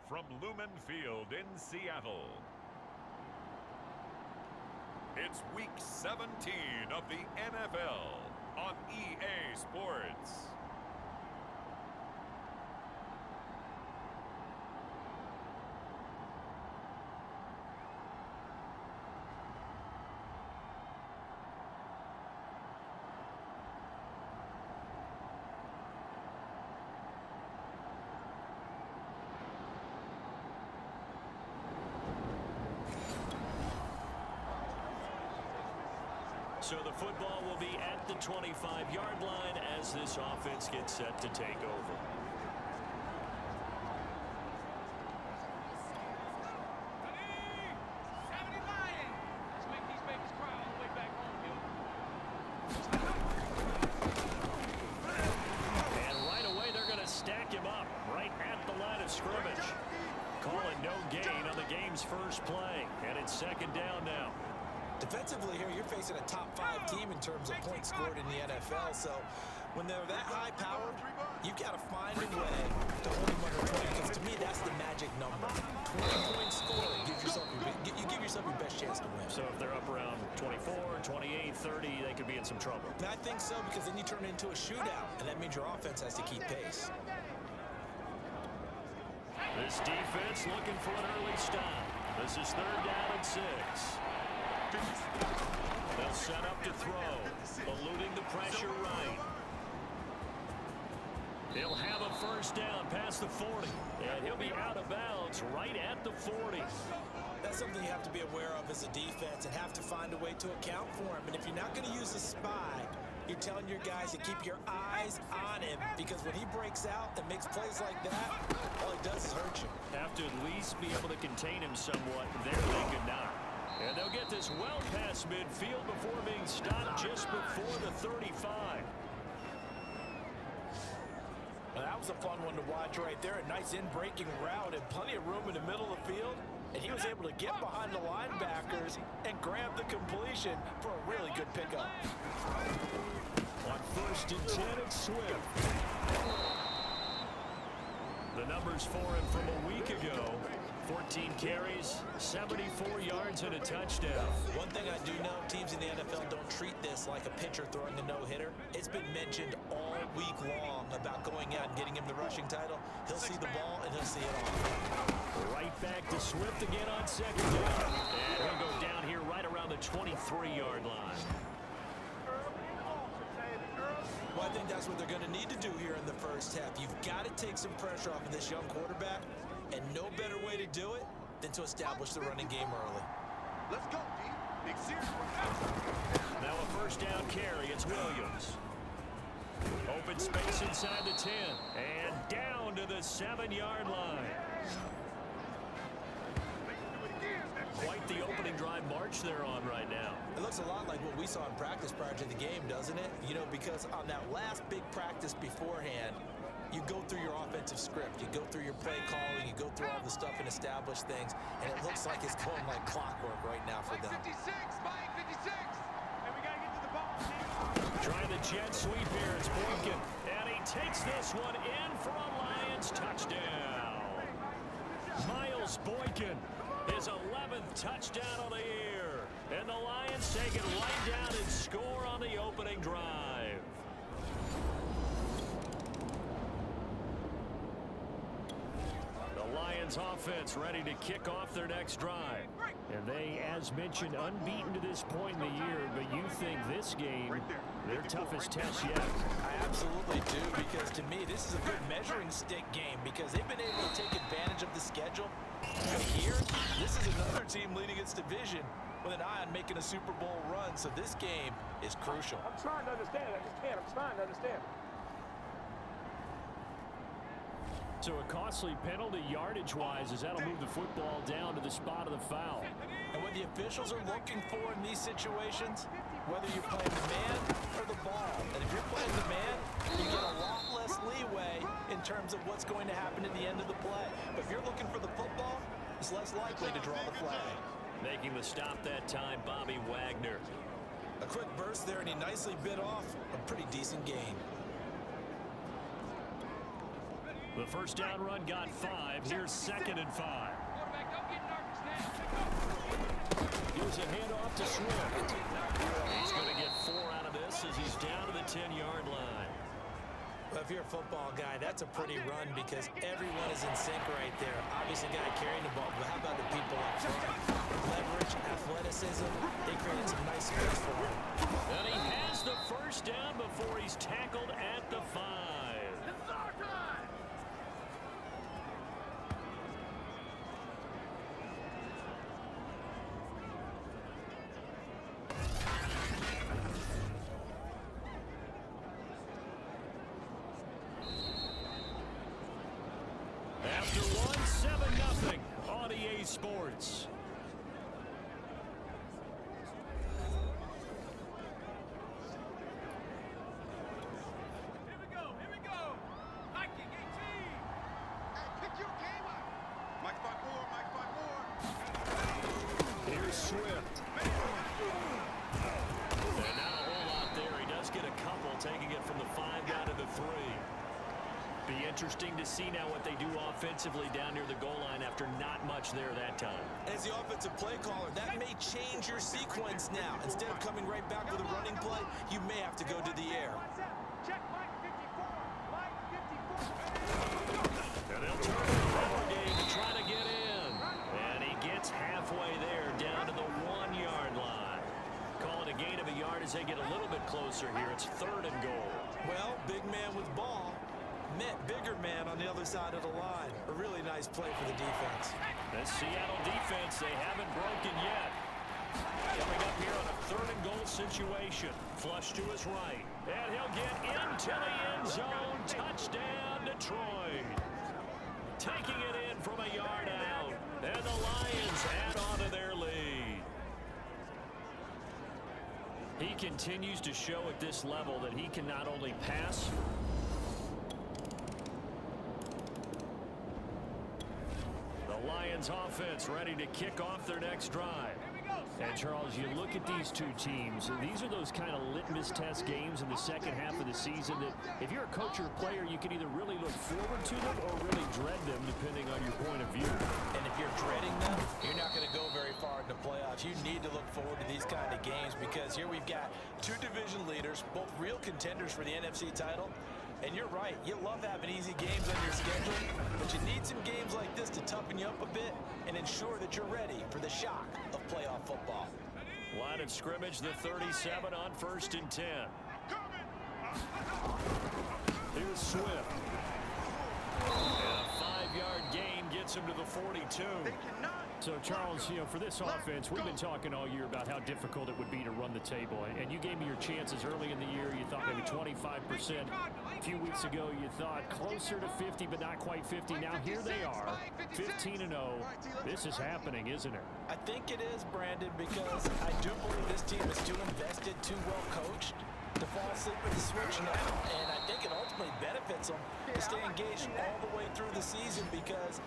from Lumen Field in Seattle. It's Week 17 of the NFL on EA Sports. So the football will be at the 25-yard line as this offense gets set to take over. And right away they're going to stack him up right at the line of scrimmage. Calling no gain on the game's first play. And it's second down now. Defensively here, you're facing a top 5 team in terms of points scored in the NFL. So when they're that high-powered, you've got to find a way to hold them under 20. Because to me, that's the magic number. 20 points scored, you give yourself your best chance to win. So if they're up around 24, 28, 30, they could be in some trouble. And I think so, because then you turn it into a shootout, and that means your offense has to keep pace. This defense looking for an early stop. This is third down and 6. They'll set up to throw, eluding the pressure right. He'll have a first down past the 40, and he'll be out of bounds right at the 40. That's something you have to be aware of as a defense and have to find a way to account for him. And if you're not going to use a spy, you're telling your guys to keep your eyes on him, because when he breaks out and makes plays like that, all he does is hurt you. Have to at least be able to contain him somewhat. There they could not. And they'll get this well past midfield before being stopped just before the 35. Well, that was a fun one to watch right there. A nice in-breaking route and plenty of room in the middle of the field. And he was able to get behind the linebackers and grab the completion for a really good pickup. On 1st and 10, it's Swift. The numbers for him from a week ago: 14 carries, 74 yards, and a touchdown. One thing I do know, teams in the NFL don't treat this like a pitcher throwing a no-hitter. It's been mentioned all week long about going out and getting him the rushing title. He'll see the ball, and he'll see it all. Right back to Swift again on second down. And he'll go down here right around the 23-yard line. Well, I think that's what they're going to need to do here in the first half. You've got to take some pressure off of this young quarterback, and no better way to do it than to establish the running game early. Let's go, D. Big series. Now a first down carry. It's Williams. Open space inside the 10. And down to the 7-yard line. Quite the opening drive march they're on right now. It looks a lot like what we saw in practice prior to the game, doesn't it? You know, because on that last big practice beforehand, you go through your offensive script. You go through your play calling. You go through all the stuff and establish things. And it looks like it's going like clockwork right now for them. 56, Mike 56. And we got to get to the ball. Trying the jet sweep here. It's Boykin. And he takes this one in for a Lions touchdown. Miles Boykin. His 11th touchdown of the year. And the Lions take it right down and score on the opening drive. The Lions offense ready to kick off their next drive. And they, as mentioned, unbeaten to this point in the year, but you think this game, their toughest test yet. I absolutely do, because to me, this is a good measuring stick game, because they've been able to take advantage of the schedule. But here, this is another team leading its division with an eye on making a Super Bowl run, so this game is crucial. I'm trying to understand. I just can't. I'm trying to understand. So a costly penalty yardage-wise, as that'll move the football down to the spot of the foul. And what the officials are looking for in these situations, whether you're playing the man or the ball, and if you're playing the man, you get a lot less leeway in terms of what's going to happen at the end of the play. But if you're looking for the football, it's less likely to draw the flag. Making the stop that time, Bobby Wagner. A quick burst there, and he nicely bit off a pretty decent gain. The first down run got 5. Here's 2nd and 5. Quarterback, don't get nervous now. Here's a handoff to Swift. He's going to get 4 out of this as he's down to the 10-yard line. Well, if you're a football guy, that's a pretty run because everyone is in sync right there. Obviously, the guy carrying the ball, but how about the people up front? Leverage, athleticism, they created some nice space for him. And he has the first down before he's tackled at the 5. After one, 7-0 on EA Sports. Here we go. Hiking 18. Hey, pick your game up. Mike Spot 4. Here's Swift. And not a whole lot there. He does get a couple, taking it from the 5 down to the 3. Be interesting to see now what they do offensively down near the goal line after not much there that time. As the offensive play caller, that may change your sequence now. Instead of coming right back with a running play, you may have to go to the air. Check Mike 54. Mike 54. And they'll turn to the power game to try to get in. And he gets halfway there down to the 1-yard line. Call it a gain of a yard as they get a little bit closer here. It's 3rd and goal. Well, big man with ball met bigger man on the other side of the line. A really nice play for the defense. The Seattle defense, they haven't broken yet. Coming up here on a 3rd and goal situation. Flush to his right. And he'll get into the end zone. Touchdown, Detroit. Taking it in from a yard out. And the Lions add on to their lead. He continues to show at this level that he can not only pass, Lions offense ready to kick off their next drive. And Charles, you look at these two teams, these are those kind of litmus test games in the second half of the season that if you're a coach or a player, you can either really look forward to them or really dread them depending on your point of view. And if you're dreading them, you're not going to go very far in the playoffs. You need to look forward to these kind of games because here we've got 2 division leaders, both real contenders for the NFC title. And you're right, you love having easy games on your schedule, but you need some games like this to toughen you up a bit and ensure that you're ready for the shock of playoff football. Line of scrimmage, the 37 on 1st and 10. Here's Swift. And a 5-yard gain gets him to the 42. So, Charles, you know, for this offense, we've been talking all year about how difficult it would be to run the table. And you gave me your chances early in the year. You thought maybe 25%. A few weeks ago, you thought closer to 50, but not quite 50. Now here they are, 15-0. This is happening, isn't it? I think it is, Brandon, because I do believe this team is too invested, too well coached to fall asleep at the switch now. And I think it ultimately benefits them to stay engaged all the way through the season because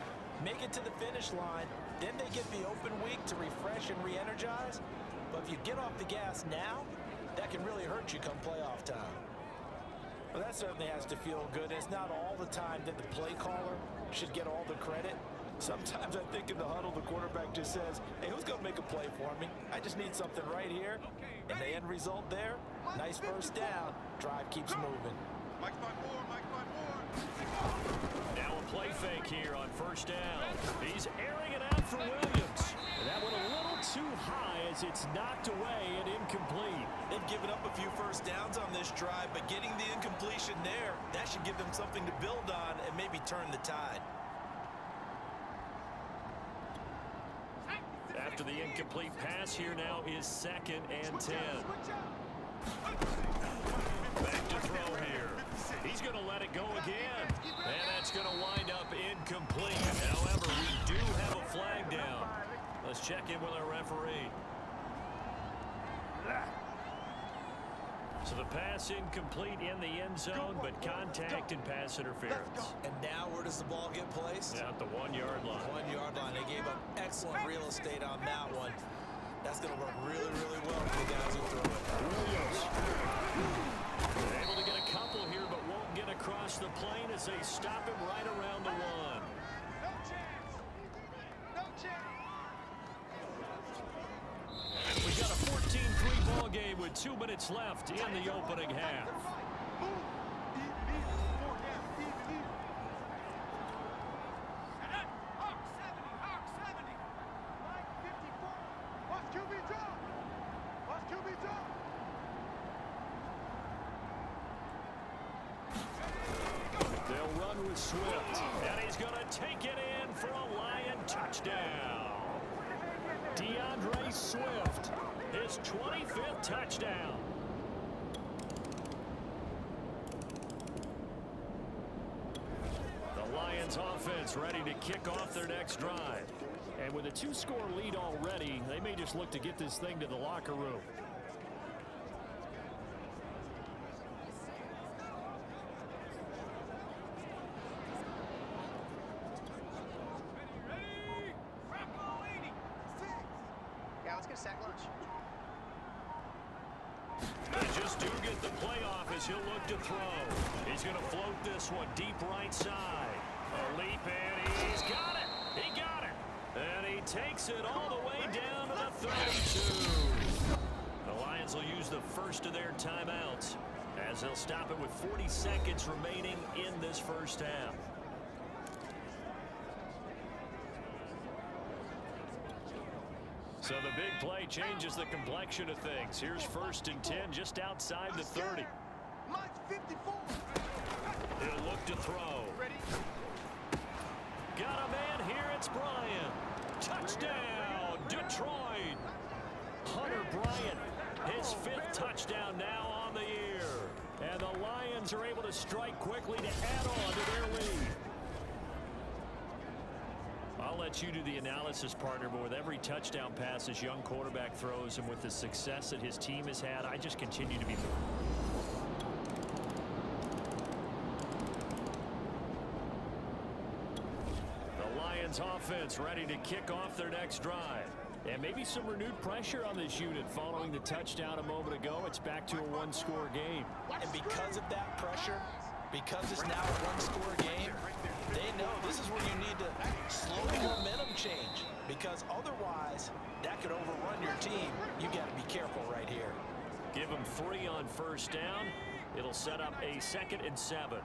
make it to the finish line, then they get the open week to refresh and re-energize. But if you get off the gas now, that can really hurt you come playoff time. Well, that certainly has to feel good. It's not all the time that the play caller should get all the credit. Sometimes I think in the huddle, the quarterback just says, hey, who's going to make a play for me? I just need something right here. And the end result there, nice first down. Drive keeps moving. Mike Spot 4, Mike Spot 4. Now a play fake here on 1st down. He's airing it out for Williams. And that went a little too high as it's knocked away and incomplete. They've given up a few first downs on this drive, but getting the incompletion there, that should give them something to build on and maybe turn the tide. After the incomplete pass, here now is 2nd and 10. Back to throw here. He's going to let it go again. And that's going to wind up incomplete. However, we do have a flag down. Let's check in with our referee. So the pass incomplete in the end zone, but contact and pass interference. And now where does the ball get placed? At the 1-yard line. 1-yard line. They gave up excellent real estate on that one. That's going to work really, really well for the guys who throw it. Williams. Able to get a couple here, but won't get across makes the play as they stop him right around the 1. No chance. No chance. We've got a 14-3 ball game with 2 minutes left in the opening half. They'll run with Swift, and he's going to take it in for a Lion touchdown. DeAndre Swift, his 25th touchdown. The Lions offense ready to kick off their next drive. And with a 2-score lead already, they may just look to get this thing to the locker room. They just do get the playoff as he'll look to throw. He's going to float this one deep right side. A leap, and he's got it. He got it. And he takes it all the way down to the 32. The Lions will use the first of their timeouts as they'll stop it with 40 seconds remaining in this first half. So the big play changes the complexion of things. Here's 1st and 10 just outside the 30. He'll look to throw. Got a man here. It's Bryant. Touchdown, Detroit. Hunter Bryant, his 5th touchdown now on the year. And the Lions are able to strike quickly to add on to their lead. I'll let you do the analysis, partner, but with every touchdown pass this young quarterback throws and with the success that his team has had, I just continue to be... The Lions offense ready to kick off their next drive. And maybe some renewed pressure on this unit following the touchdown a moment ago. It's back to a 1-score game. And because of that pressure, because it's now a 1-score game, they know this is where you need to slow the momentum change, because otherwise that could overrun your team. You got to be careful right here. Give them 3 on 1st down. It'll set up a 2nd and 7.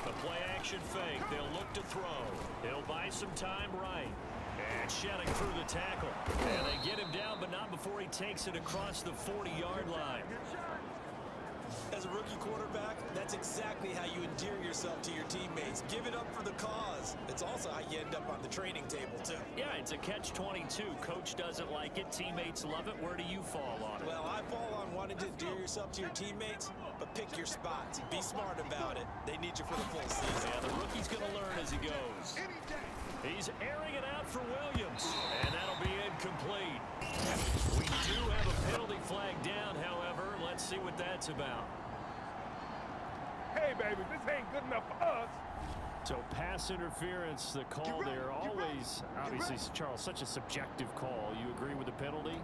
The play action fake. They'll look to throw. He'll buy some time right. And shedding through the tackle. And they get him down, but not before he takes it across the 40-yard line. As a rookie quarterback, that's exactly how you endear yourself to your teammates. Give it up for the cause. It's also how you end up on the training table, too. Yeah, it's a catch-22. Coach doesn't like it. Teammates love it. Where do you fall on it? Well, I fall on wanting to endear yourself to your teammates, but pick your spots. Be smart about it. They need you for the full season. Yeah, the rookie's going to learn as he goes. He's airing it out for Williams, and that'll be incomplete. We do have a penalty flag down, however. Let's see what that's about. Hey, baby, this ain't good enough for us. So pass interference, the call there. Always, obviously, Charles, such a subjective call. You agree with the penalty?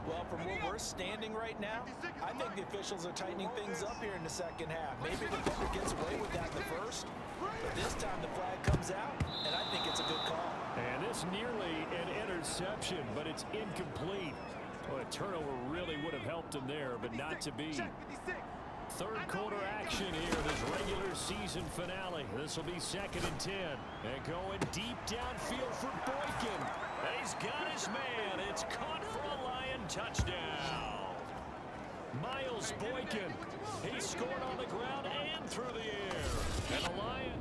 Well, from where we're standing right now, I think the officials are tightening things up here in the second half. Maybe the defender gets away with that in the first, but this time the flag comes out, and I think it's a good call. And this nearly an interception, but it's incomplete. Well, a turnover really would have helped him there, but not to be. Third quarter action here, this regular season finale. This will be 2nd and 10. And going deep downfield for Boykin. And he's got his man. It's caught for a Lion touchdown. Miles Boykin. He scored on the ground and through the air. And the Lion...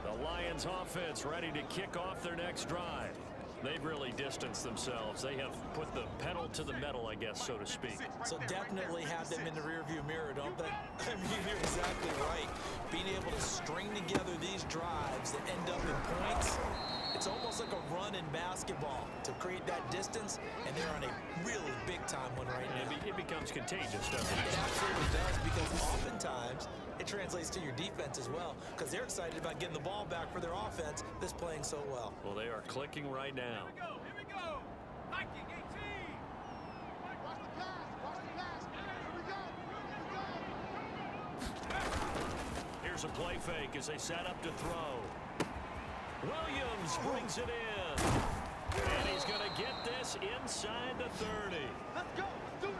The Lions offense ready to kick off their next drive. They've really distanced themselves. They have put the pedal to the metal, I guess, so to speak. So definitely have them in the rearview mirror, don't they? I mean, you're exactly right. Being able to string together these drives that end up in points, it's almost like a run in basketball to create that distance, and they're on a really big-time one right now. It becomes contagious, doesn't it? It absolutely does, because oftentimes it translates to your defense as well, because they're excited about getting the ball back for their offense that's playing so well. Well, they are clicking right now. Here we go. Hiking 18. Here's a play fake as they set up to throw. Williams brings it in. And he's going to get this inside the 30. Let's go. Let's do this.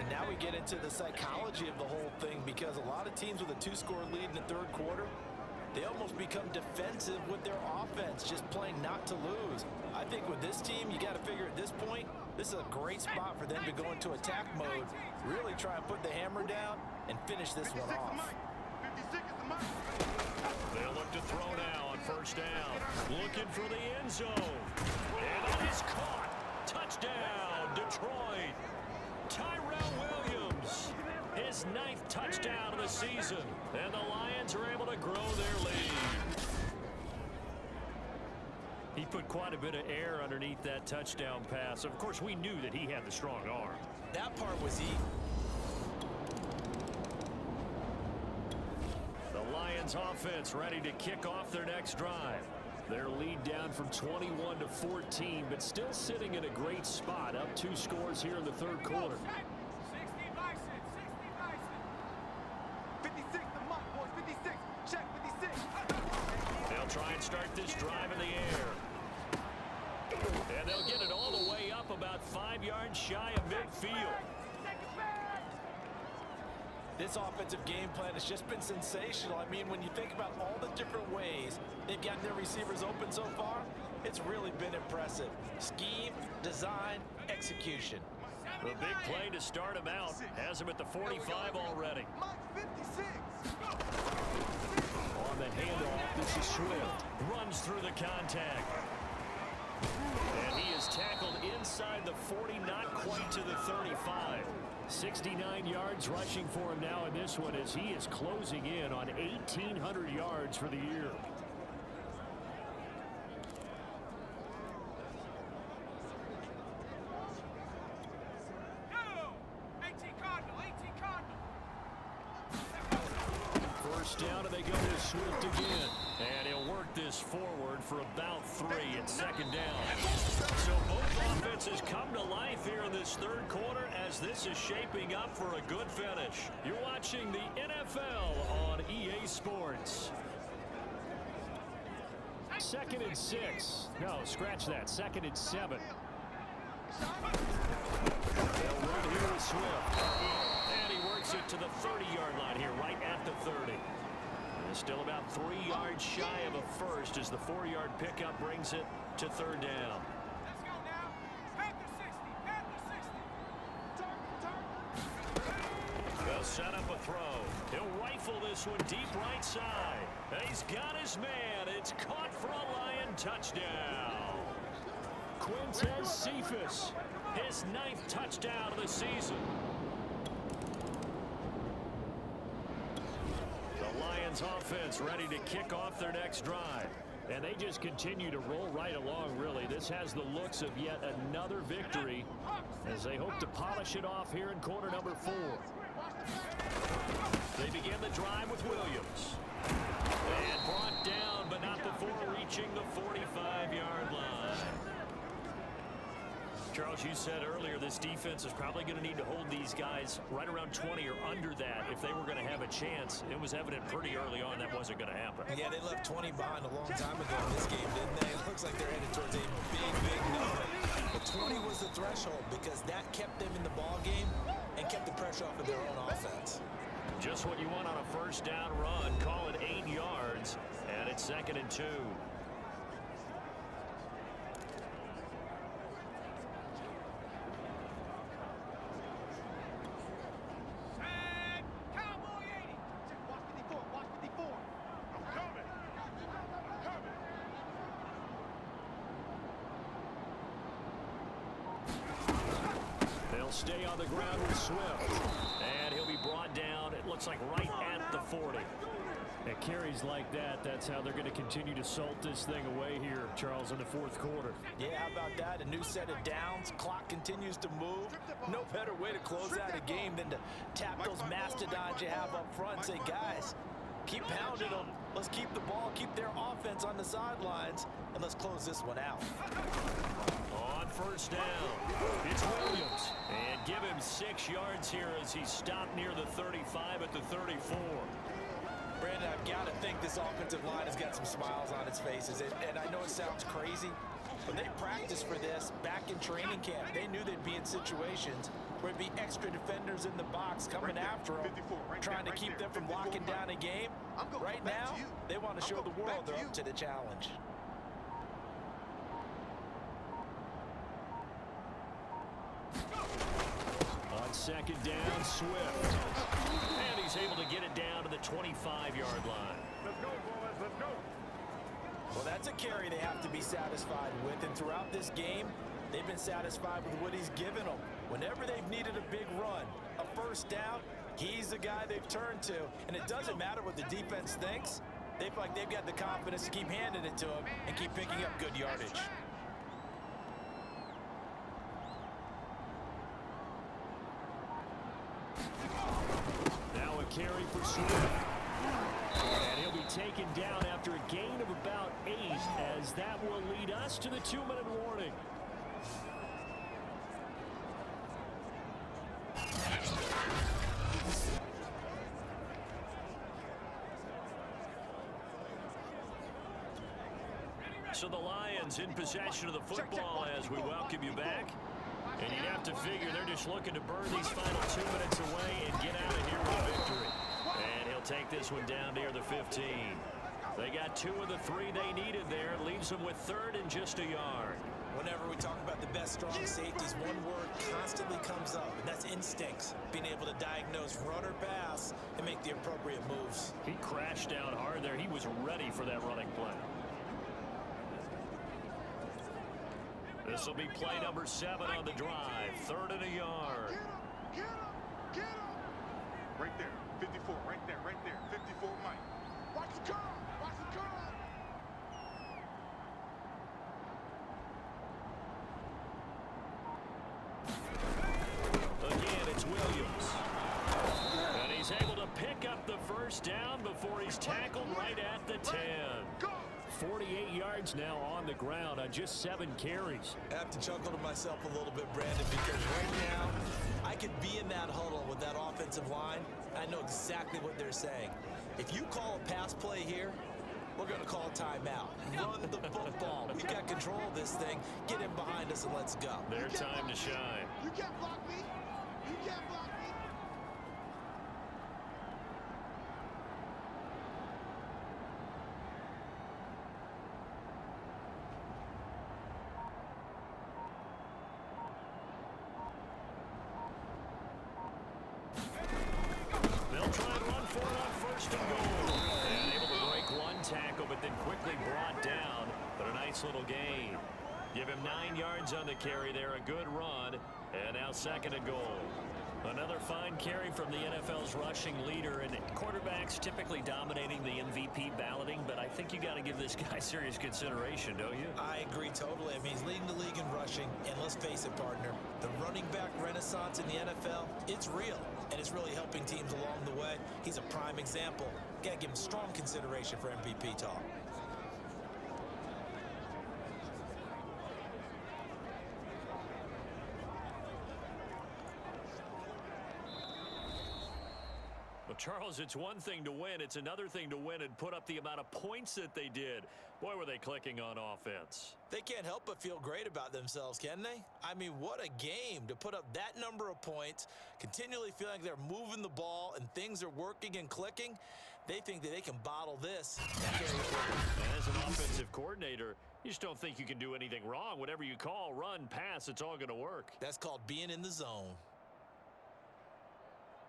And now we get into the psychology of the whole thing, because a lot of teams with a 2-score lead in the third quarter, they almost become defensive with their offense, just playing not to lose. I think with this team, you got to figure at this point, this is a great spot for them to go into attack mode, really try and put the hammer down and finish this one off. 56 is the mark. They'll look to throw now on first down. Looking for the end zone. And that is caught. Touchdown, Detroit. Tyrell Williams, his 9th touchdown of the season. And the Lions are able to grow their lead. He put quite a bit of air underneath that touchdown pass. Of course, we knew that he had the strong arm. That part was easy. The Lions offense ready to kick off their next drive. Their lead down from 21 to 14, but still sitting in a great spot, up 2 scores here in the third quarter. 60 license. 56 the mark, boys. 56. Check 56. They'll try and start this drive in the air. And they'll get it all the way up about 5 yards shy of midfield. This offensive game plan has just been sensational. I mean, when you think about all the different ways they've gotten their receivers open so far, it's really been impressive. Scheme, design, execution. A big play to start him out. Has him at the 45 already. Mark 56. On the handoff, this is Swift. Runs through the contact. And he is tackled inside the 40, not quite to the 35. 69 yards rushing for him now in this one, as he is closing in on 1,800 yards for the year. First down, and they go to Swift again. And he'll work this forward for about 3 at second down. So both offenses come to life here in this third quarter, as this is shaping up for a good finish. You're watching the NFL on EA Sports. 2nd and 6. No, scratch that. 2nd and 7. They'll run here with Swift. And he works it to the 30-yard line here, right at the 30. Still about 3 yards shy of a first, as the 4-yard pickup brings it to third down. Let's go now. Panther 60. Panther 60. They'll set up a throw. He'll rifle this one deep right side. And he's got his man. It's caught for a Lion touchdown. Quintez Cephus, his 9th touchdown of the season. Offense ready to kick off their next drive, and they just continue to roll right along. Really, this has the looks of yet another victory, as they hope to polish it off here in quarter number 4. They begin the drive with Williams, and brought down, but not before reaching the 45-yard line. Charles, you said earlier this defense is probably going to need to hold these guys right around 20 or under that if they were going to have a chance. It was evident pretty early on that wasn't going to happen. Yeah, they left 20 behind a long time ago in this game, didn't they? It looks like they're headed towards a big number. But 20 was the threshold, because that kept them in the ball game and kept the pressure off of their own offense. Just what you want on a first down run. Call it 8 yards, and it's 2nd and 2. Stay on the ground with Swift, and he'll be brought down, it looks like right at the 40. At carries like that, that's how they're going to continue to salt this thing away here, Charles, in the fourth quarter. Yeah, how about that? A new set of downs. Clock continues to move. No better way to close out a game than to tap those mastodons you have up front and say, guys, keep pounding them. Let's keep the ball, keep their offense on the sidelines, and let's close this one out. On first down. It's Williams. And give him 6 yards here as he stopped near the 35 at the 34. Brandon, I've got to think this offensive line has got some smiles on its faces. And I know it sounds crazy, but they practiced for this back in training camp. They knew they'd be in situations where it'd be extra defenders in the box coming after them, trying to keep them from locking down a game. Right now, they want to show the world they're up to the challenge. On second down, Swift. And he's able to get it down to the 25-yard line. Let's go, boys. Let's go. Well, that's a carry they have to be satisfied with. And throughout this game, they've been satisfied with what he's given them. Whenever they've needed a big run, a first down, he's the guy they've turned to. And it doesn't matter what the defense thinks. They feel like they've got the confidence to keep handing it to him and keep picking up good yardage. Now a carry for Swift. And he'll be taken down after a gain of about 8, as that will lead us to the 2-minute warning. So the Lions in possession of the football as we welcome you back. And you'd have to figure they're just looking to burn these final 2 minutes away and get out of here with a victory. And he'll take this one down near the 15. They got 2 of the 3 they needed there. Leaves them with 3rd and just a yard. Whenever we talk about the best strong safeties, one word constantly comes up, and that's instincts. Being able to diagnose run or pass and make the appropriate moves. He crashed down hard there. He was ready for that running play. This will be play number 7 on the drive. 3rd and a yard. Get him! Get him! Right there. 54. Right there. Right there. 54, Mike. Watch the curl! Watch the curl! Again, it's Williams. And he's able to pick up the first down before he's tackled right at the 10. 48 yards now on the ground on just 7 carries. I have to chuckle to myself a little bit, Brandon, because right now I could be in that huddle with that offensive line. I know exactly what they're saying. If you call a pass play here, we're going to call a timeout. Run the football. We've got control of this thing. Get in behind us and let's go. Their time to shine. You can't block me. You can't block me. They'll try and run for it on 1st and goal. And able to break one tackle, but then quickly brought down. But a nice little gain. Give him 9 yards on the carry there. A good run. And now 2nd and goal. Another fine carry from the NFL's rushing leader. And quarterbacks typically dominating the MVP balloting. But I think you got to give this guy serious consideration, don't you? I agree totally. I mean, he's leading the league in rushing. And let's face it, partner, the running back renaissance in the NFL, it's real. And it's really helping teams along the way. He's a prime example. Got to give him strong consideration for MVP talk. Well, Charles, it's one thing to win. It's another thing to win and put up the amount of points that they did. Boy, were they clicking on offense. They can't help but feel great about themselves, can they? I mean, what a game to put up that number of points, continually feel like they're moving the ball and things are working and clicking. They think that they can bottle this and carry it forward. And as an offensive coordinator, you just don't think you can do anything wrong. Whatever you call, run, pass, it's all going to work. That's called being in the zone.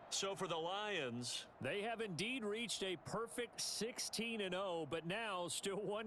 So for the Lions, they have indeed reached a perfect 16-0, but now still one